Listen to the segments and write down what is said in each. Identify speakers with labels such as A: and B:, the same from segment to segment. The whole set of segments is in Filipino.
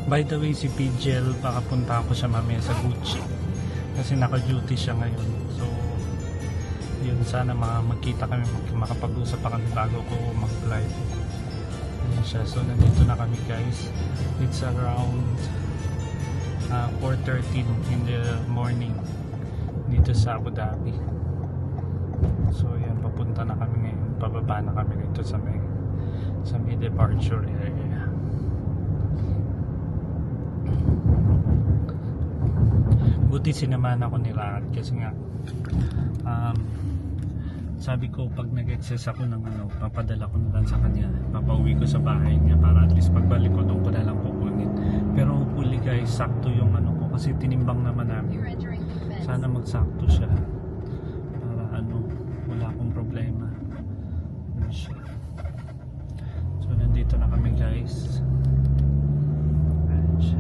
A: By the way, si Pidgel, baka punta ako siya mamaya sa Gucci. Kasi naka-duty siya ngayon. So, yun, sana magkita kami, makapag-usap pa kami bago ko mag-live. Ayun siya. So, nandito na kami guys. It's around 4:13 in the morning dito sa Abu Dhabi. So, yan, papunta na kami ngayon. Pababa na kami dito sa may departure area. Buti sinamahan ako ni Rahad kasi nga sabi ko pag nag-excess ako ng papadala ko na lang sa kanya, papauwi ko sa bahay niya para at least pagbalik ko doon ko na lang kukunin. Pero hopefully guys, sakto yung ko kasi tinimbang naman namin. Sana magsakto siya para wala akong problema. So nandito na kami guys. Ayan siya.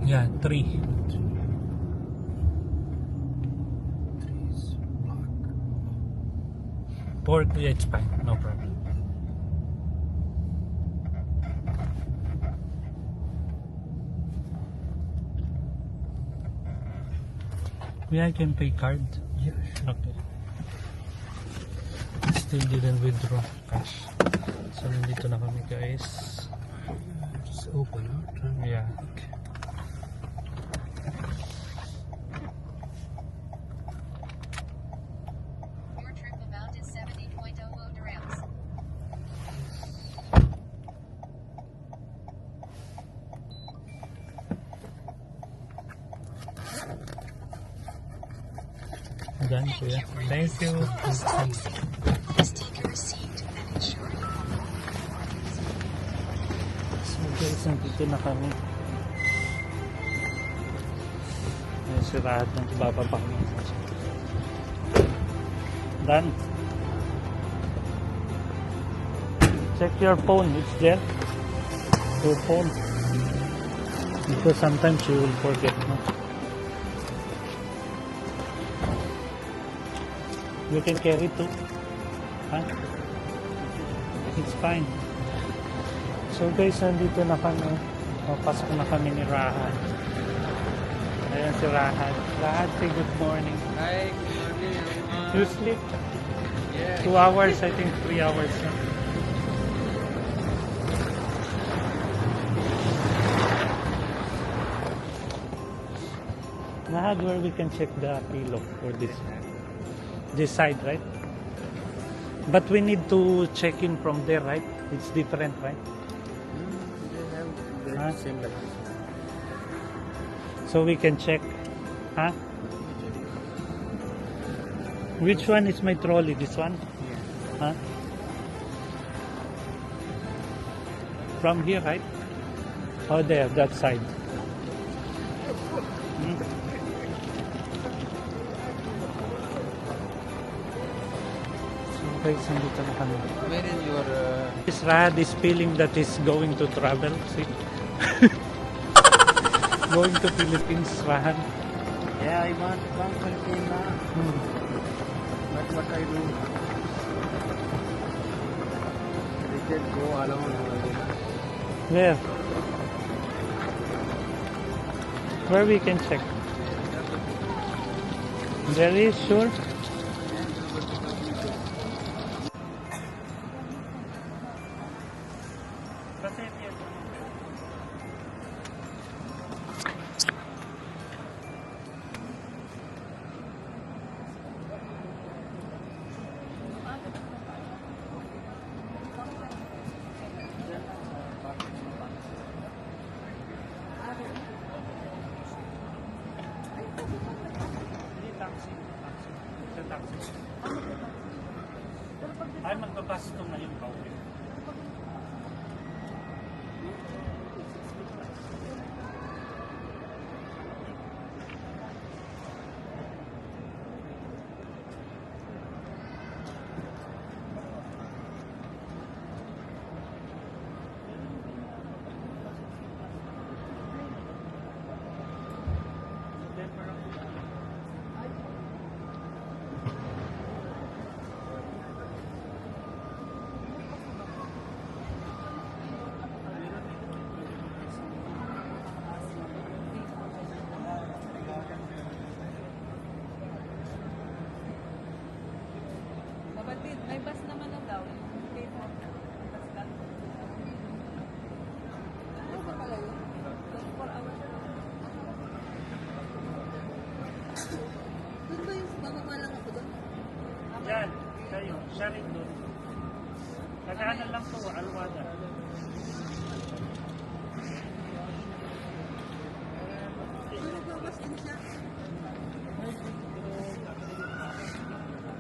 A: Yeah, 3.
B: 3 is black.
A: 4, yeah, it's fine, no problem. Yeah, I can pay card.
B: Yeah, sure.
A: Okay. Still didn't withdraw cash. So nandito na kami guys.
B: Just open out.
A: Yeah.
B: Okay.
C: Your trip amount is 70.00 dirhams.
A: Done, kuya. Thank you.
C: Please take your receipt and ensure you
A: So guys, nandito na kami. Ayan si Rahad ng ibababa kami. Done. Check your phone, it's there. Your phone. Because sometimes you will forget, no? You can carry too. Huh? It's fine. So guys, nandito na kami. Papasok na kami ni Rahad. Ayan si Rahad. Rahad, say good morning.
B: Hi, good morning everyone.
A: You sleep?
B: Yeah.
A: 2 hours, I think 3 hours. No? Rahad, where we can check the pillow for this side, right? But we need to check in from there, right? It's different, right?
B: They have the same like this.
A: So we can check. Huh? Which one is my trolley? This one?
B: Yeah.
A: Huh? From here, right? Oh, there, that side. Hmm? So guys, nandito na kami.
B: Where is your
A: This Rahad is feeling that he's going to travel. See? Going to Philippines, Rahad.
B: Yeah, I want to come Philippines now. But what I do? I can go alone only.
A: Where? Where we can check? There is, sure. Ay, magbabas ito ngayon pa ulit. Siya rin doon. Nagaanan lang po, Alwada.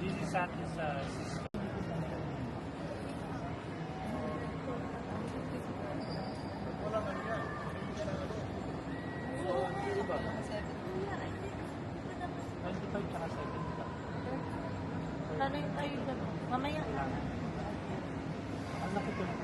A: This is at his
D: Tanay tayo dyan. Mamaya.
A: ang laki ko na.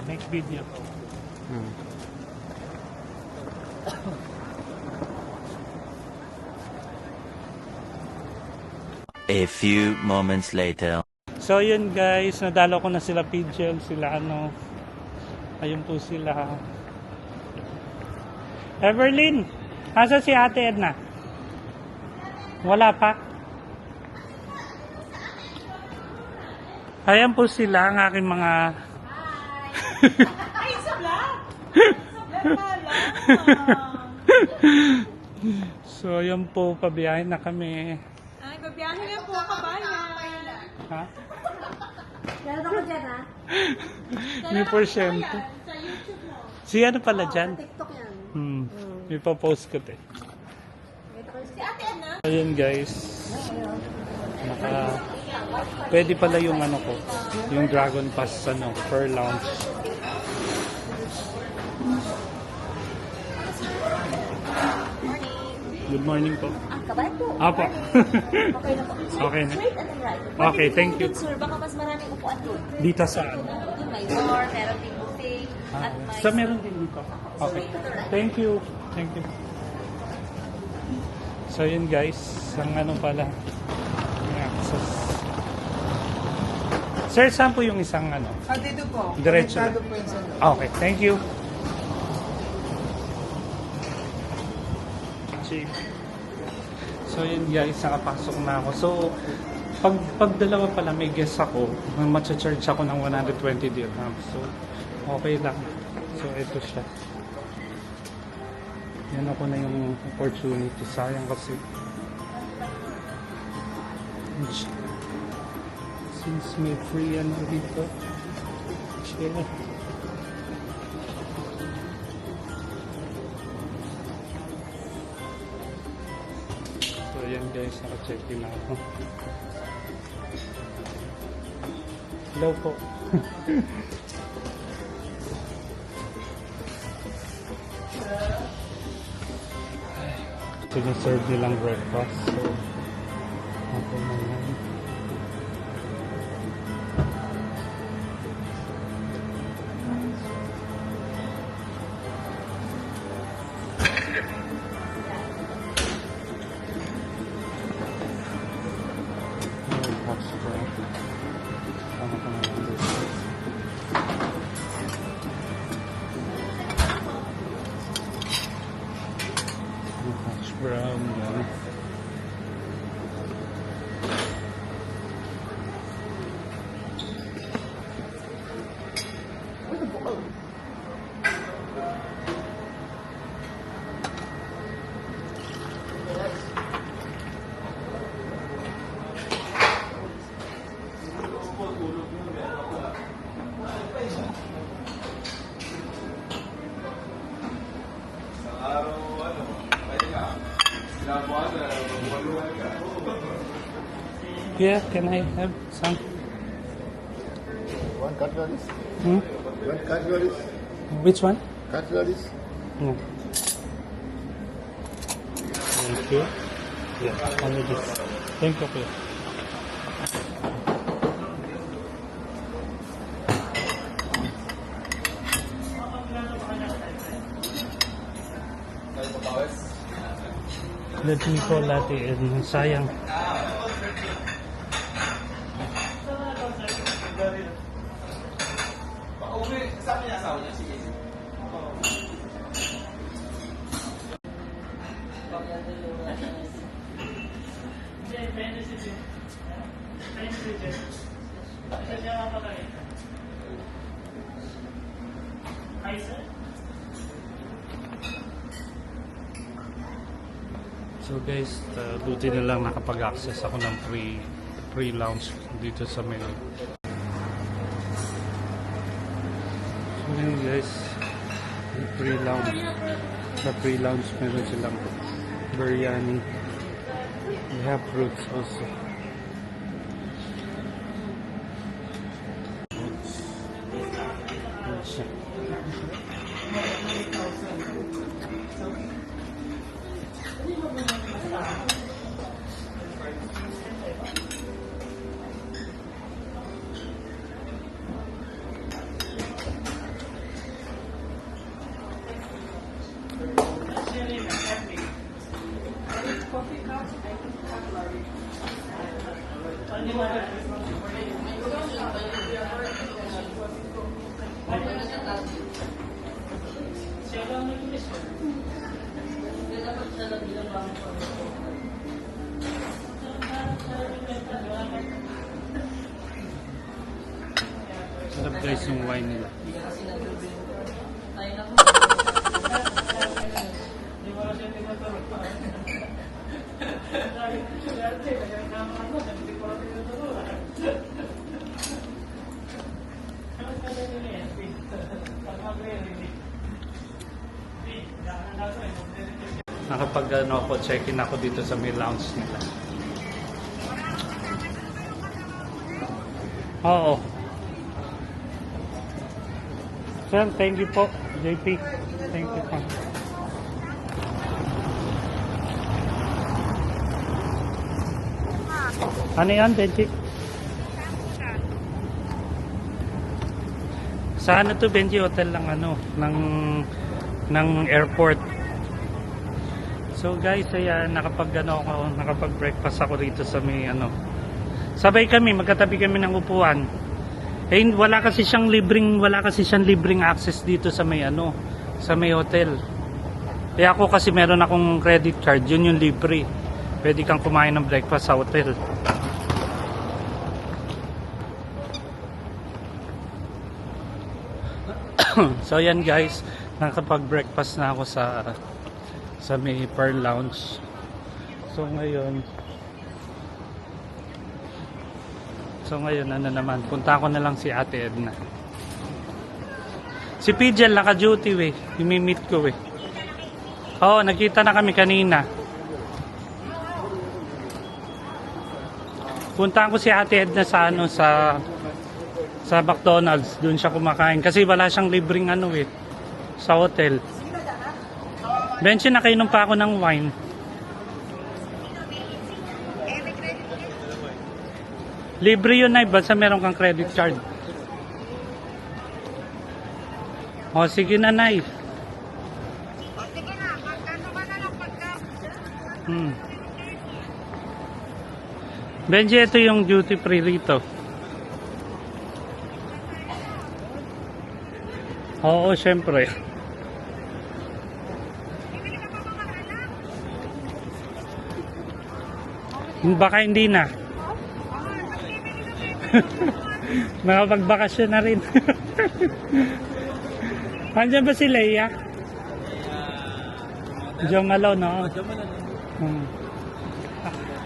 A: Next video.
E: A few moments later.
A: So yun guys, nadalo ko na sila Pidgel, sila ayun po sila. Everlyn, asa si Ate Edna? Wala pa? Ayan po sila ang aking mga
D: Ay, sa vlog! Sa vlog pala!
A: So yun po, pabiyahin na kami.
D: Ay, babiyahin na po, kabayan.
A: Ha?
D: Meron ako dyan, ha?
A: May porsyento.
D: Sa YouTube mo.
A: Si ano pala dyan?
D: TikTok yan.
A: May pa-post ko te.
D: Si Ate Anna.
A: Ayun guys. Pwede pala yung ko, yung Dragon Pass per launch. Good morning po.
D: Kabayan po.
A: Apo.
D: Okay na po.
A: Okay na.
D: Straight and then right.
A: Okay, thank you.
D: Sir, baka mas maraming upuan doon.
A: Dito saan?
D: Doon may bar, meron ding buffet, at may...
A: Sa meron din dito. Okay. Thank you. Thank you. So yun guys, ang pala. Yung access. Sir, saan po yung isang
B: Dito po.
A: Diretso
B: Konektado
A: lang.
B: po yung sa
A: Okay, thank you. Cheap. So yun guys, nakapasok na ako. So, pag dalawa pala may guest ako, matcha-charge ako ng 120 dirhams. So, okay lang. So, ito siya. Yan ako na yung opportunity. Sayang kasi. Since may free dito. Chill. So yan guys, naka-check in ako. Hello po. Sinaserve nilang breakfast. So, okay na yan. Hash brown yan. Yeah, can I have some?
B: One cutleries.
A: Hmm?
B: One cutleries.
A: Which one?
B: Cutleries.
A: No. Thank you. Yeah, only this. Thank you, kuya. Let me call latte and sayang. So guys, buti na lang nakapag-access ako ng free lounge dito sa Mel. So yun guys, free lounge. Sa free lounge meron silang biryani. We have fruits also. Sarap guys yung wine nila. Nakapag ako, check-in ako dito sa may lounge nila. Oo. Sir, thank you po, JP. Thank you po. Ano yan, Benji? Sa ano to, Benji? Hotel lang ano, ng airport. So guys, ayan, nakapag-breakfast ako rito sa may ano. Sabay kami, magkatabi kami ng upuan. Eh, wala kasi siyang libreng access dito sa may ano, sa may hotel. Eh ako kasi meron akong credit card, yun yung libre. Pwede kang kumain ng breakfast sa hotel. So yan guys, nakapag-breakfast na ako sa may Pearl Lounge. So ngayon ano naman, punta ko na lang si Ate Edna. Si Pidgel naka-duty imi-meet ko Oo, nagkita na kami kanina. Punta ko si Ate Edna sa ano sa McDonald's, doon siya kumakain kasi wala siyang libreng ano sa hotel. Benchi, nakainom pa ako ng wine. Libre yun ay basta meron kang credit card. O sige na Nay.
F: Sige na, magkano ka na lang pagka.
A: Benji, ito yung duty free rito. Oo, syempre. Baka hindi na. Nakapagbakasyon na rin. Andiyan ba si Leia? Jomalo, no?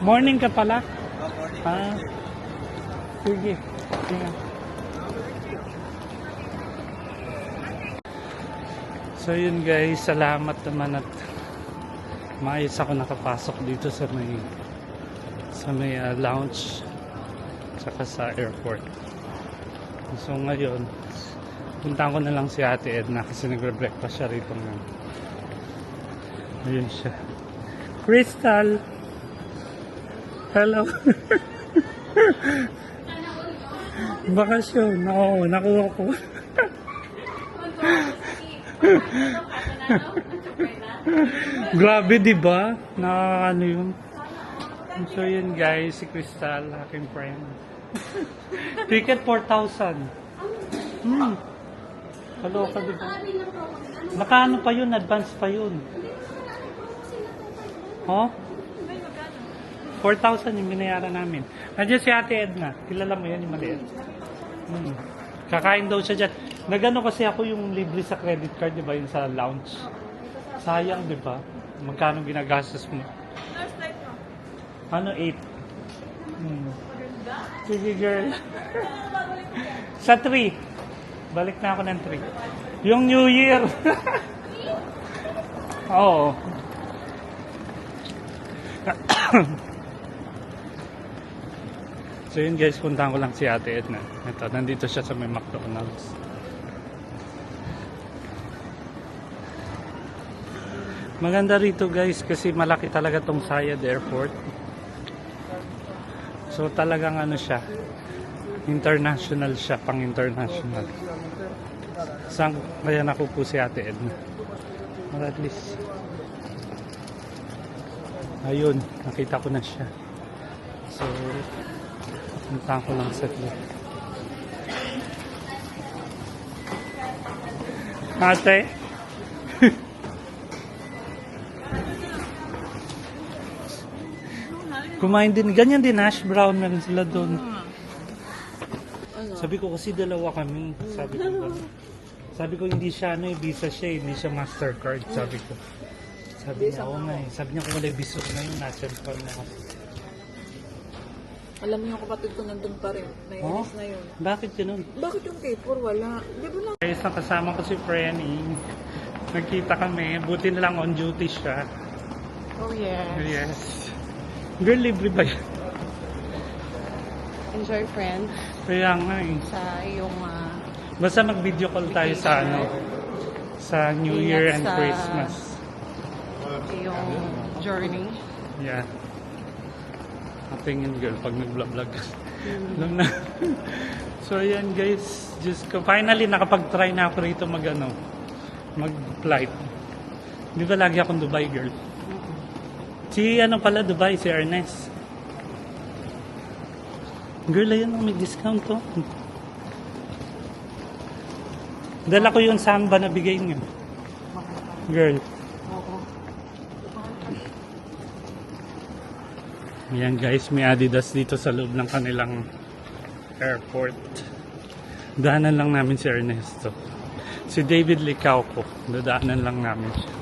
A: Morning ka pala? Sige. Sige. So yun guys, salamat naman at maayos ako nakapasok dito sa may lounge. saka sa airport. So ngayon, puntahan ko na lang si Ate Edna kasi nagre-breakfast siya rito ngayon. Ayun siya. Crystal! Hello! Bakasyon. Oo, nakuha ko. Grabe, di ba? Nakakano yun. So yun guys, si Crystal, aking friend. Ticket 4,000. Kaloka, di ba? Nakaano pa yun, advance pa yun. Oh? 4,000 yung binayaran namin. Nandiyan si Ate Edna. Kilala mo yan, yung maliit. Kakain daw siya dyan. Nagano kasi ako yung libre sa credit card, di ba? Yung sa lounge. Sayang, di ba? Magkano ginagastos mo? Ano, 8? Sige, girl. Sa 3. Balik na ako ng 3. Yung New Year. Oo. So yun guys, puntahan ko lang si Ate Edna. Ito, nandito siya sa may McDonald's. Maganda rito guys kasi malaki talaga tong Sayad Airport. So talagang ano siya, international siya, pang international. Saan kaya nakupo si Ate Edna? Or at least, ayun, nakita ko na siya. So, puntahan ko lang saglit. Ate? Kumain din. Ganyan din, hash brown meron sila doon. Sabi ko kasi dalawa kami. Sabi ko hindi siya Visa siya, hindi siya Mastercard. Sabi ko. Sabi niya, oo nga eh. Sabi niya kung wala Visa na yun, na-transfer na ako.
G: Alam mo yung kapatid ko nandun pa rin. Nainis na yun.
A: Bakit ganun?
G: Bakit yung K4 wala? Di ba lang?
A: Guys, nakasama ko si Frenny. Nagkita kami. Buti na lang on duty siya.
G: Oh yes.
A: Yes. Girl, libre ba yan?
G: Enjoy friends
A: Kaya nga eh.
G: sa iyong
A: Basta mag-video call tayo sa sa New Year and
G: sa-
A: Christmas.
G: iyong journey.
A: Yeah. Natingin girl pag nag-vlog. Alam na. So ayan guys, just ko finally nakapag-try na ako rito mag-flight. Di ba lagi akong Dubai girl? Si pala Dubai, si Ernest. Girl, ayun may discount to. Dala ko yung samba na bigay niyo. Girl. Ayan guys, may Adidas dito sa loob ng kanilang airport. Daanan lang namin si Ernesto. Si David Licauco, dadaanan lang namin siya.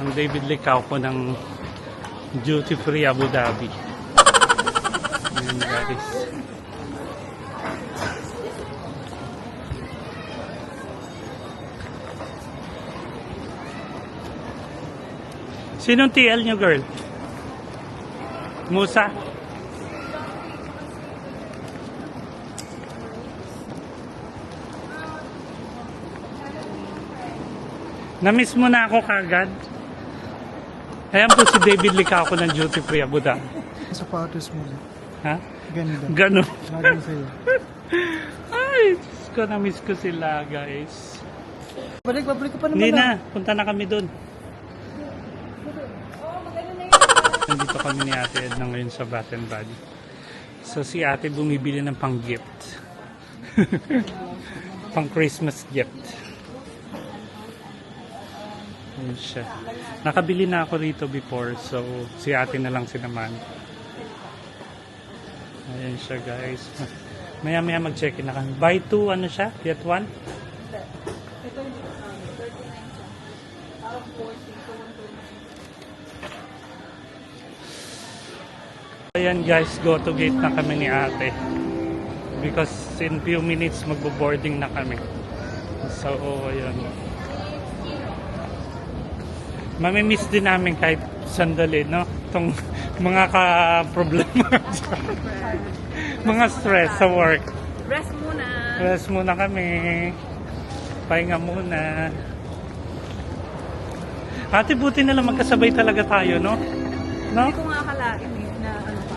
A: Ang David Licauco ng Duty Free Abu Dhabi. Ayan guys. Sinong TL nyo girl? Musa? Na-miss mo na ako kagad? Ayan po si David Licauco ng Duty Free Abu Dhabi.
B: Sapatos mo.
A: Ha?
B: Ganda.
A: Ganon.
B: Lagi sa'yo.
A: Ay, Diyos ko, na-miss ko sila guys.
B: Balik ka pa naman.
A: Hindi na, punta na kami dun. Nandito kami ni Ate Edna ngayon sa Bath and Body. So si Ate bumibili ng pang-gift. Pang-Christmas gift. Ayun siya. Nakabili na ako rito before, so si Ate na lang sinaman. Ayun siya guys. Maya-maya mag-check-in na kami. Buy 2, ano siya? Get 1? Ayan guys, go to gate na kami ni Ate. Because in few minutes magbo-boarding na kami. So, ayun. Mamimiss din namin kahit sandali, no? itong mga ka-problema. Mga stress sa work.
G: Rest muna.
A: Rest muna kami. Pahinga muna. Ate, buti na lang magkasabay talaga tayo, no? No?
D: Hindi ko nga akalain eh, na ano pa,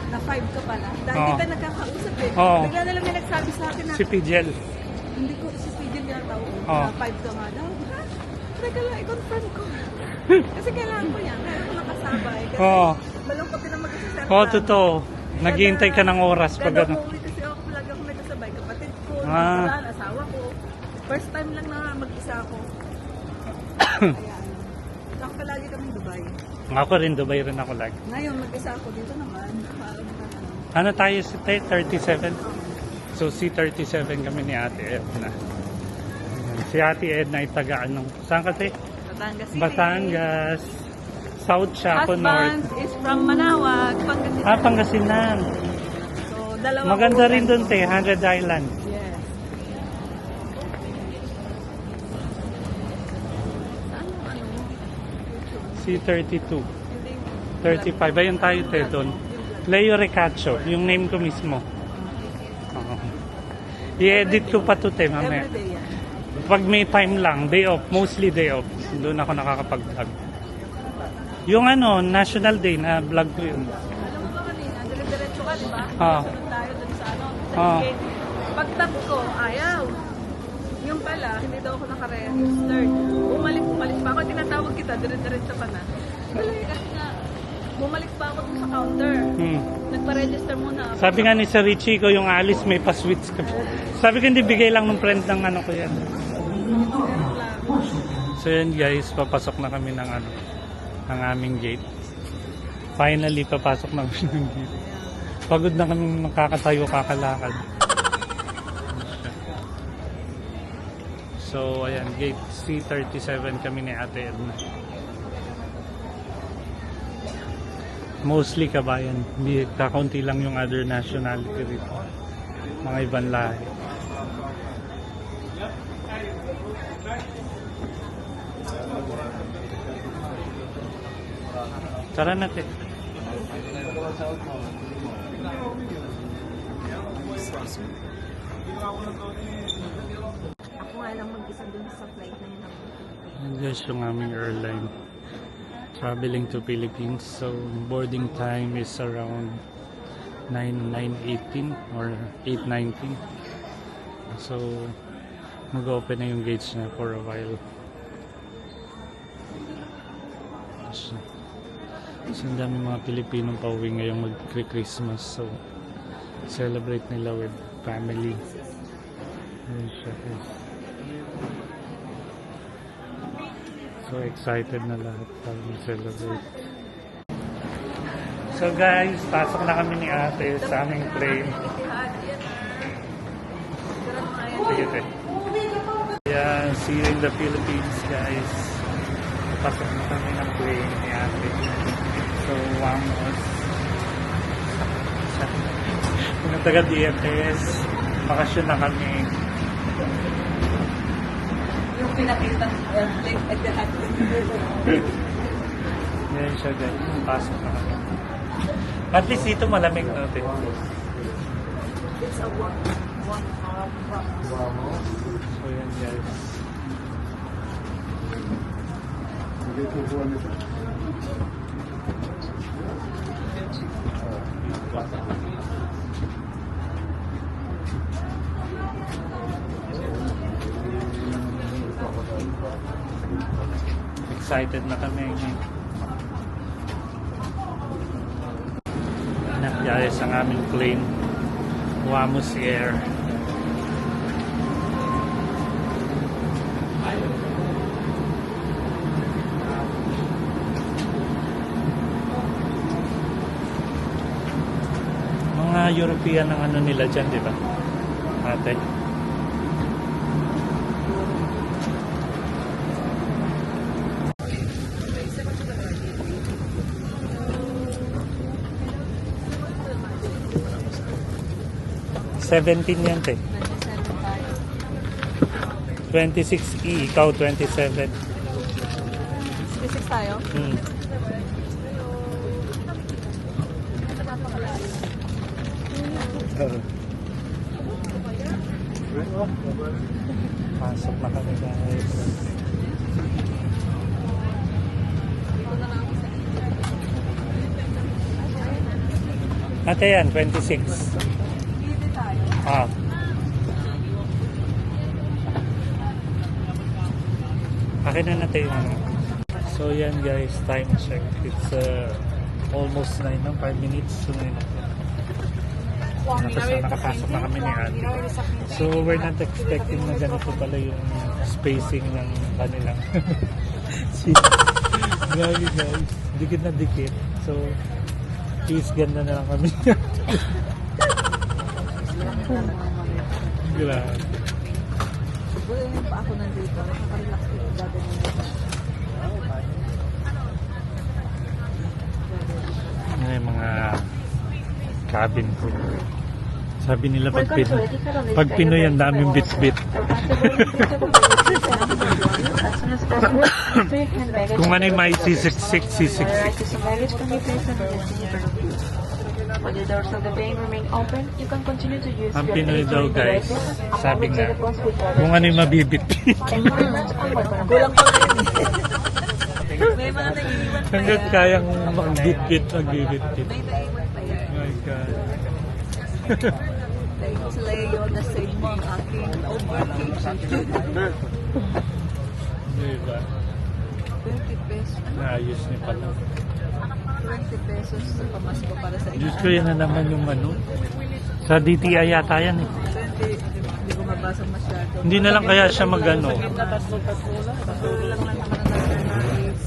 D: na 5 ka pala. Dahil
A: Oo.
D: kita nagkakausap eh.
A: Oo.
D: Bigla na lang may nagsabi sa akin na,
A: Si Pijel.
D: hindi ko, si Pidgin yata ako,
A: Oo.
D: na 5 ka nga daw. Ha? Teka lang, i-confirm ko. Kasi kailangan ko yan, kaya ko nakasabay. Kasi
A: Oo.
D: malungkot din ang mag-isa
A: Oo, totoo. Naghihintay ka ng oras pag
D: Kada
A: ano.
D: umuwi kasi ako, lagi ako nagkasabay. Kapatid ko,
A: Ah.
D: wala, asawa ko. First time lang na mag-isa ako. Kaya ano. Lang palagi kami Dubai.
A: Ako rin, Dubai rin ako lagi.
D: Ngayon, mag-isa ako dito naman. Parang ano.
A: Ano tayo si 37? So, si 37 kami ni Ate Edna. Ayan. Si Ate Edna ay taga anong, saan kasi?
D: Batangas City.
A: Batangas. South siya, ako
D: Husband
A: North.
D: is from Manawag, Pangasinan.
A: Ah, Pangasinan.
D: So, dalawa
A: Maganda
D: ko-
A: rin doon, te. 100 Island.
D: Yes. Saan yung ano?
A: Si 32.
D: Hindi.
A: 35. Ayun tayo, te, doon. Leo Recaccio. Yung name ko mismo. Oo. I-edit ko pa to, te, mamaya.
D: Everyday yan.
A: Pag may time lang, day off, mostly day off, doon ako nakakapag-vlog. Yung ano, National Day na vlog ko yun.
D: Alam mo ba kanina, dire-diretso ka, di ba?
A: Ah.
D: Sunod tayo dun sa ano, sa
A: Ah.
D: gate. Pag-tap ko, ayaw. Yung pala, hindi daw ako naka-registered. Bumalik pa ako, tinatawag kita, dire-diretso ka na. Kasi nga, bumalik pa ako dun sa counter. Nagpa-register muna ako.
A: Sabi nga ni Sir Richie ko, yung alis may pa-switch ka. Sabi ko, hindi bigay lang ng friend ng ano ko yan. So yun guys, papasok na kami ng ano, ng aming gate. Finally, papasok na kami ng gate. Pagod na kami makakatayo, kakalakad. So ayan, gate C37 kami ni Ate Edna. Mostly kabayan, hindi kakaunti lang yung other nationality rito. Mga ibang lahi. Tara natin.
D: Ako nga lang mag-isa dun sa flight na yun.
A: Yan guys yung aming airline. Traveling to Philippines. So boarding time is around 9:18 or 8:19. So mag-open na yung gates niya for a while. So ang dami mga Pilipinong pauwi ngayong mag-Christmas. So celebrate nila with family. Ayan siya guys. So excited na lahat para mag-celebrate. So guys, pasok na kami ni Ate sa aming plane. Sige, te. Yeah, see you in the Philippines, guys. Pasok na kami ng plane ni Ate. So, vamos. Mga taga DFS, bakasyon na kami.
D: Yung pinakita airplane at the hat.
A: Yan siya guys, pasok na kami. At least dito malamig natin.
D: It's a one
A: So yan guys. Excited na kami. Nagyayos ang aming plane. Wamos Air. Mga European ang ano nila dyan, di ba? Ate. $17 yan, te. 26E, ikaw 27.
D: 26 tayo?
A: Hmm. Pasok na kami guys. Ate yan, 26. Ah. Akin na natin yung ano. So yan guys, time check. It's almost 9 na, 5 minutes. So, nakapasok na kami ni ate. So we're not expecting na ganito pala yung spacing ng kanilang grabe guys, dikit na dikit. So please ganda na lang kami. Grabe.
D: Wala yung pa ako nandito. Nakarelax ko yung gagawin nito.
A: Ano yung mga cabin crew. Sabi nila pag Pinoy ang daming bit-bit. Kung ano yung may C66, C66.
C: When the doors of the plane remain open, you can continue to use
A: Ang
C: your
A: Pinoy daw guys, sabi nga,
C: kung
A: kung ano yung mabibit-bit.
D: Kulang pa rin eh. May mga naiiwan pa
A: Hanggat
D: yan.
A: kayang magbit-bit, magbibit-bit.
D: May naiiwan pa yan.
A: Oh my God.
D: Dahil sila yun na save mo ang aking vacation.
A: Diba?
D: 20 pesos. Ano?
A: Naayos niya pala.
D: 20 pesos sa pamasko para sa
A: Diyos ko, yan na naman yung ano. Sa DTI yata yan eh.
D: 20, hindi ko mabasa masyado.
A: Hindi na lang kaya siya mag-ano.
D: Patuloy lang naman ang service.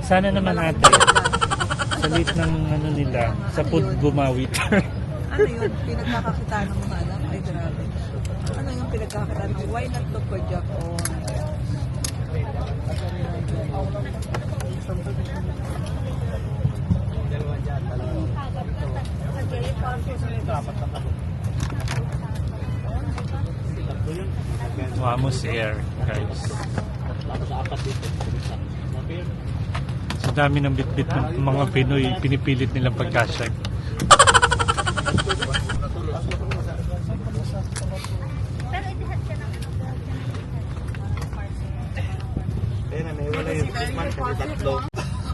A: Sana naman natin. Sa late ng ano nila, sa food bumawi.
D: Ano yun? Pinagkakakitaan ng mga anak? Ay, grabe. Ano yung pinagkakakitaan ng why not to project on?
A: Vamos Air, guys. Sa dami ng bitbit ng mga Pinoy, pinipilit nilang pagkasya.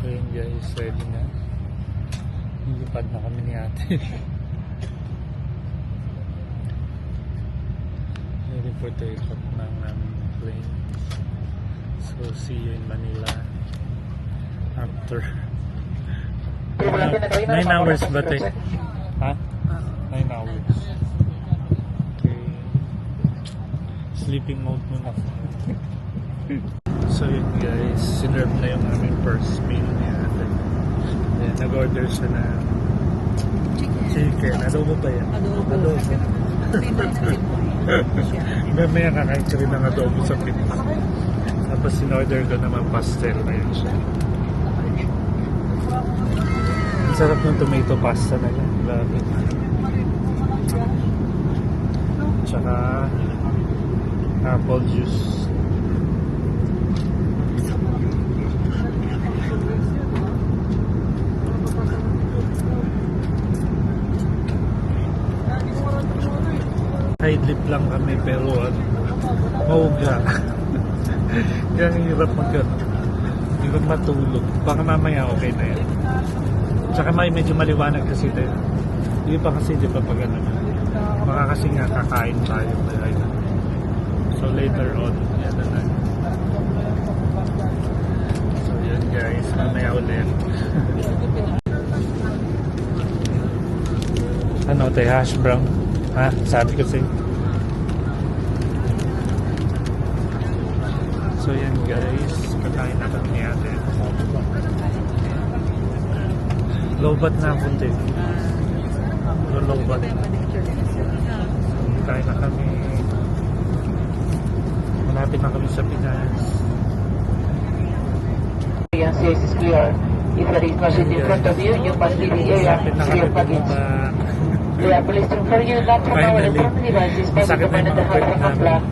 A: So yun guys, ready na. Nilipad na kami ni ate. Ready for take-off ng aming plane. So see you in Manila after 9 hours ba tayo? Ha? 9 hours. Okay. Sleeping mode muna. So yun guys, sinerve na yung aming first meal ni ate. Then nag-order siya na chicken. Adobo pa yan? Adobo. Mamaya kakain ka rin ng adobo sa pizza. Tapos in-order ko naman pastel na yun siya. Ang sarap ng tomato pasta na yan. Grabe. Tsaka apple juice. High-lip lang kami pero mauga. Kaya ang hirap hindi ko matulog. Baka mamaya okay na yan. Tsaka medyo maliwanag kasi tayo. Hindi pa kasi di pa pag ano. Baka kasi nga kakain tayo. So later on, yan na lang. So yan guys, mamaya ulit. Ano tayo, hash brown? Ha? Sabi ko sa'yo. So yan guys, kakain na kami ni ate. Low-bat na ako din. Low-bat. Kain na kami. Malapit na kami sa Pinas.
H: Yes, is clear. If there is no seat in front of you, you must leave the area
A: Malapit na
H: free
A: kami
H: of baggage.
A: bumaba.
H: We are pleased to inform you that from our
A: Finally.
H: electronic devices by
A: Masakit na yung
H: recommended the
A: mga kwet
H: handling of
A: namin.
H: plan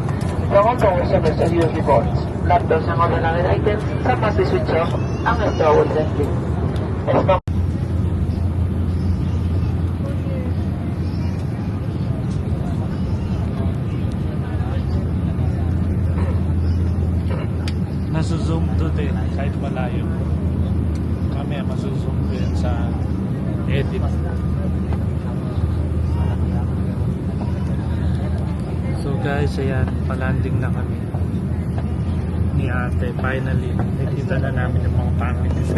H: from all power servers as use reports. Laptops and other landed items that must be switched off and stored gently. As
A: Guys, ayan, palanding na kami ni ate. Finally, nakita na namin yung mga families.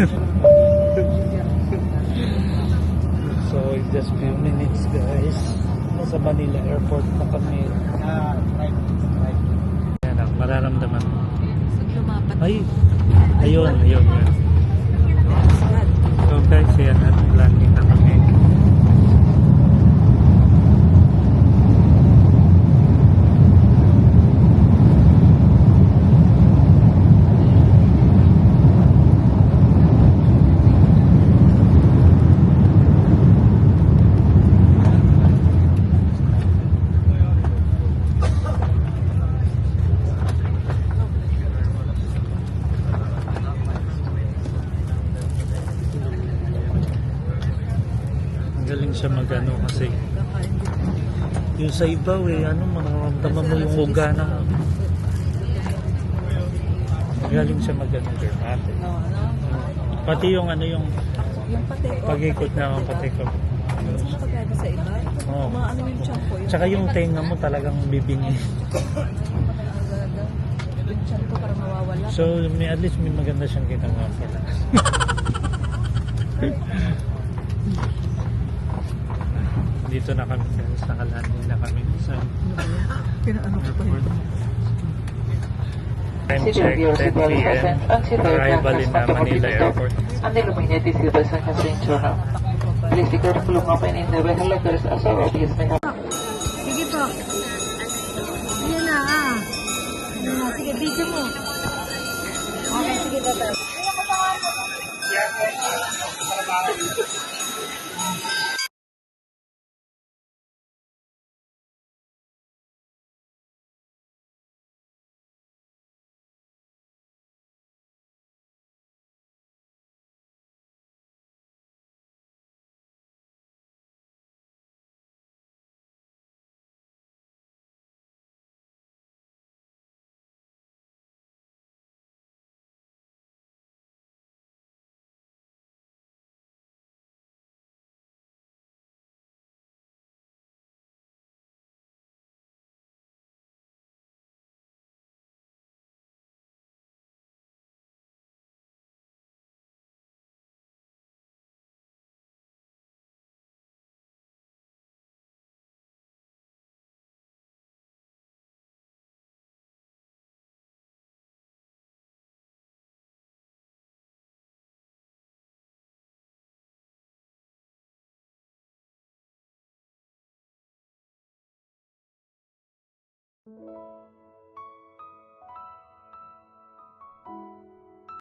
A: So, in just few minutes guys, nasa Manila Airport na kami. Ayan ako, mararamdaman. Ay, ayun. So guys, ayan, at landing na kami. Ang galing siya magano kasi yung sa iba mararamdaman mo yung uga ng galing siya magano girl ate. Pati yung yung pag-ikot na ang pati ko.
D: Sa iba,
A: Oo.
D: maano yung tiyan ko.
A: Tsaka yung tenga mo talagang bibingi.
D: Yung tiyan ko para mawawala.
A: So at least may maganda siyang ginawa pala. Dito na kami guys, nakalanding na kami sa airport. Time check, 10 p.m. Arrival in Manila Airport.
H: and illuminated silver sun has been shown up. Please be careful of open in the vehicle lockers as our obvious may have.
F: Sige po. Ayan na, ah. Ayan na, sige, video mo. Okay, sige, tata.